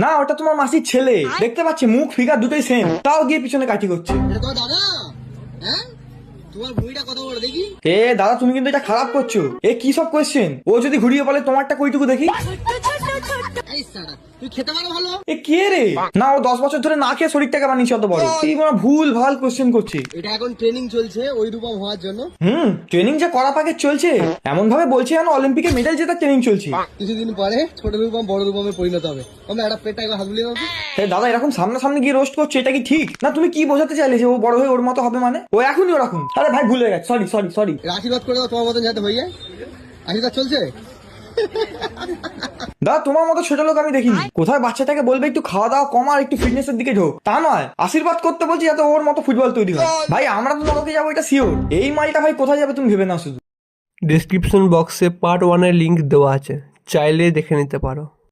না, ওটা তোমার মাসির ছেলে। দেখতে পাচ্ছি মুখ ফিগার দুটোই সেম, তাও গিয়ে পিছনে কাঠি করছে। এ দাদা, তুমি কিন্তু এটা খারাপ করছো। এ কি সব কোয়েশ্চেন? ও যদি ঘুরিয়ে বলে তোমারটা কইটুকু দেখি। এ কে রে? না, ও 10 বছর ধরে না খেয়ে শরীরটাকে বানিয়েছে অত বড়। এই মানে ভুল ভাল কোয়েশ্চেন করছে। এটা এখন ট্রেনিং চলছে ওই রূপম হওয়ার জন্য। ট্রেনিং যে করা পাকে চলছে, এমন ভাবে বলছে যেন অলিম্পিকে মেডেল জেতার ট্রেনিং চলছে। কিছুদিন পরে ছোট রূপম বড় রূপমে পরিণত হবে। আমরা একটা পেটটা একবার হাত বুলিয়ে দাও তো। এ দাদা, এরকম সামনাসামনি গিয়ে রোস্ট করছে, এটা কি ঠিক? না তুমি কি বোঝাতে চাইলে যে ও বড় হয়ে ওর মতো হবে? মানে ও এখনই ওরকম। আরে ভাই, ভুলে গেছে, সরি সরি সরি। আশীর্বাদ করে দাও তোমার মতন যাতে হয়ে যায়। আশীর্বাদ চলছে। দাদা, তোমার মতো ছোট লোক আমি দেখিনি। কোথায় বাচ্চাটাকে বলবে একটু খাওয়া দাওয়া কম আর একটু ফিটনেসের দিকে ঢোক, তা নয় আশীর্বাদ করতে বলছি যাতে ওর মতো ফুটবল তৈরি হয়। ভাই আমরা তো নরকে যাবো, এটা শিওর। এই মালটা ভাই কোথায় যাবে তুমি ভেবে নাও শুধু। ডিসক্রিপশন বক্সে পার্ট 1 এর লিঙ্ক দেওয়া আছে, চাইলে দেখে নিতে পারো।